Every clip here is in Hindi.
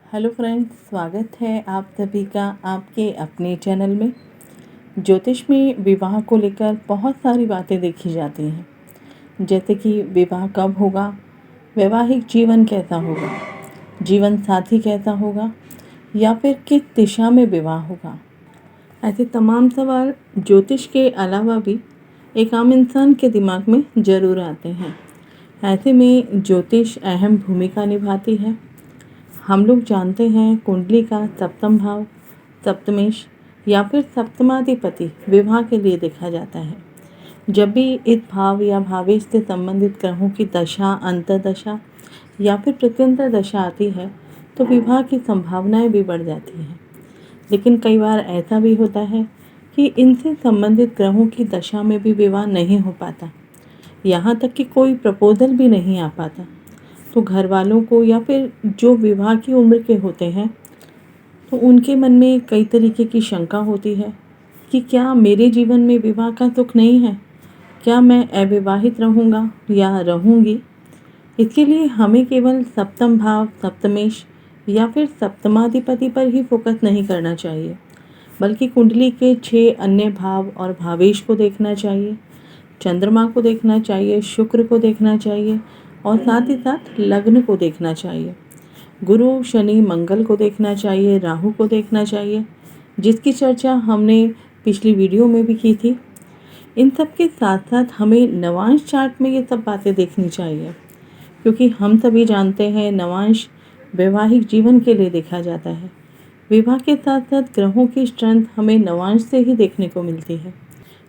हेलो फ्रेंड्स, स्वागत है आप सभी का आपके अपने चैनल में। ज्योतिष में विवाह को लेकर बहुत सारी बातें देखी जाती हैं, जैसे कि विवाह कब होगा, वैवाहिक जीवन कैसा होगा, जीवन साथी कैसा होगा, या फिर किस दिशा में विवाह होगा। ऐसे तमाम सवाल ज्योतिष के अलावा भी एक आम इंसान के दिमाग में ज़रूर आते हैं। ऐसे में ज्योतिष अहम भूमिका निभाती है। हम लोग जानते हैं कुंडली का सप्तम भाव, सप्तमेश या फिर सप्तमाधिपति विवाह के लिए देखा जाता है। जब भी इस भाव या भावेश से संबंधित ग्रहों की दशा, अंतर्दशा या फिर प्रत्यंतर दशा आती है तो विवाह की संभावनाएं भी बढ़ जाती हैं। लेकिन कई बार ऐसा भी होता है कि इनसे संबंधित ग्रहों की दशा में भी विवाह नहीं हो पाता, यहाँ तक कि कोई प्रपोजल भी नहीं आ पाता। तो घर वालों को या फिर जो विवाह की उम्र के होते हैं तो उनके मन में कई तरीके की शंका होती है कि क्या मेरे जीवन में विवाह का सुख नहीं है, क्या मैं अविवाहित रहूँगा या रहूँगी। इसके लिए हमें केवल सप्तम भाव, सप्तमेश या फिर सप्तमाधिपति पर ही फोकस नहीं करना चाहिए, बल्कि कुंडली के 6 अन्य भाव और भावेश को देखना चाहिए, चंद्रमा को देखना चाहिए, शुक्र को देखना चाहिए और साथ ही साथ लग्न को देखना चाहिए। गुरु, शनि, मंगल को देखना चाहिए, राहु को देखना चाहिए, जिसकी चर्चा हमने पिछली वीडियो में भी की थी। इन सब के साथ साथ हमें नवांश चार्ट में ये सब बातें देखनी चाहिए, क्योंकि हम सभी जानते हैं नवांश वैवाहिक जीवन के लिए देखा जाता है। विवाह के साथ साथ ग्रहों की स्ट्रेंथ हमें नवांश से ही देखने को मिलती है।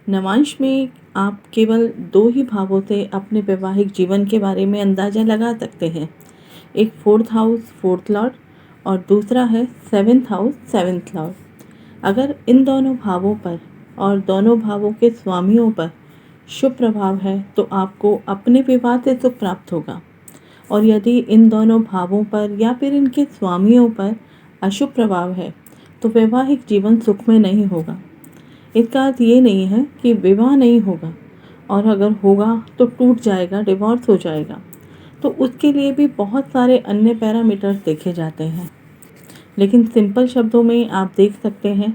नवांश में आप केवल 2 ही भावों से अपने वैवाहिक जीवन के बारे में अंदाज़ा लगा सकते हैं। एक 4th हाउस, 4th लॉर्ड और दूसरा है 7th हाउस, 7th लॉर्ड। अगर इन दोनों भावों पर और दोनों भावों के स्वामियों पर शुभ प्रभाव है तो आपको अपने विवाह से सुख प्राप्त होगा, और यदि इन दोनों भावों पर या फिर इनके स्वामियों पर अशुभ प्रभाव है तो वैवाहिक जीवन सुखमय नहीं होगा। इसका अर्थ ये नहीं है कि विवाह नहीं होगा, और अगर होगा तो टूट जाएगा, डिवोर्स हो जाएगा। तो उसके लिए भी बहुत सारे अन्य पैरामीटर्स देखे जाते हैं। लेकिन सिंपल शब्दों में आप देख सकते हैं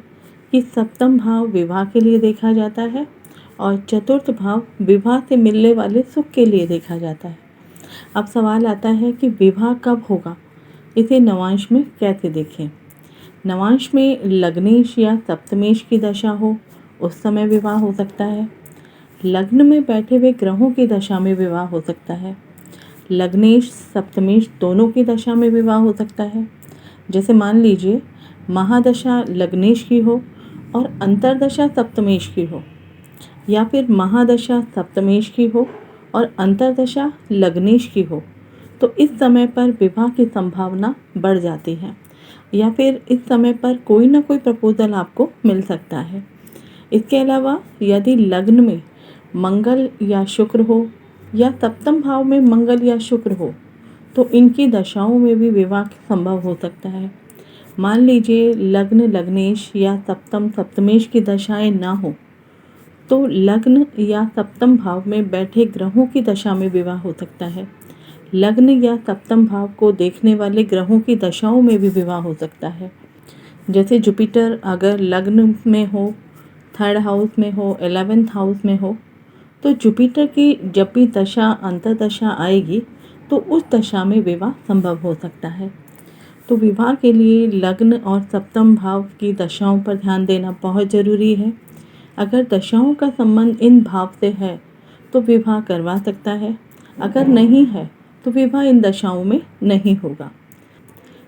कि सप्तम भाव विवाह के लिए देखा जाता है और चतुर्थ भाव विवाह से मिलने वाले सुख के लिए देखा जाता है। अब सवाल आता है कि विवाह कब होगा, इसे नवांश में कैसे देखें। नवांश में लग्नेश या सप्तमेश की दशा हो उस समय विवाह हो सकता है। लग्न में बैठे हुए ग्रहों की दशा में विवाह हो सकता है। लग्नेश, सप्तमेश दोनों की दशा में विवाह हो सकता है। जैसे मान लीजिए महादशा लग्नेश की हो और अंतर्दशा सप्तमेश की हो, या फिर महादशा सप्तमेश की हो और अंतर्दशा लग्नेश की हो, तो इस समय पर विवाह की संभावना बढ़ जाती है, या फिर इस समय पर कोई ना कोई प्रपोजल आपको मिल सकता है। इसके अलावा यदि लग्न में मंगल या शुक्र हो या सप्तम भाव में मंगल या शुक्र हो तो इनकी दशाओं में भी विवाह संभव हो सकता है। मान लीजिए लग्न लग्नेश या सप्तम सप्तमेश की दशाएं ना हो तो लग्न या सप्तम भाव में बैठे ग्रहों की दशा में विवाह हो सकता है। लग्न या सप्तम भाव को देखने वाले ग्रहों की दशाओं में भी विवाह हो सकता है। जैसे जुपिटर अगर लग्न में हो, 3rd हाउस में हो, 11th हाउस में हो, तो जुपिटर की जब भी दशा अंतर्दशा आएगी तो उस दशा में विवाह संभव हो सकता है। तो विवाह के लिए लग्न और सप्तम भाव की दशाओं पर ध्यान देना बहुत ज़रूरी है। अगर दशाओं का संबंध इन भाव से है तो विवाह करवा सकता है, अगर नहीं है तो विवाह इन दशाओं में नहीं होगा।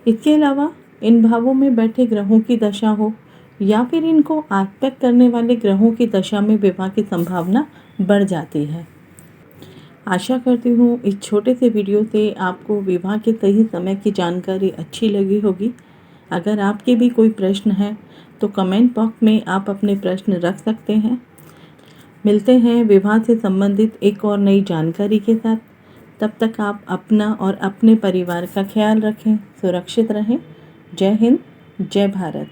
इसके अलावा इन भावों में बैठे ग्रहों की दशा हो या फिर इनको आस्पेक्ट करने वाले ग्रहों की दशा में विवाह की संभावना बढ़ जाती है। आशा करती हूँ इस छोटे से वीडियो से आपको विवाह के सही समय की जानकारी अच्छी लगी होगी। अगर आपके भी कोई प्रश्न है तो कमेंट बॉक्स में आप अपने प्रश्न रख सकते हैं। मिलते हैं विवाह से संबंधित एक और नई जानकारी के साथ। तब तक आप अपना और अपने परिवार का ख्याल रखें, सुरक्षित रहें। जय हिंद, जय भारत।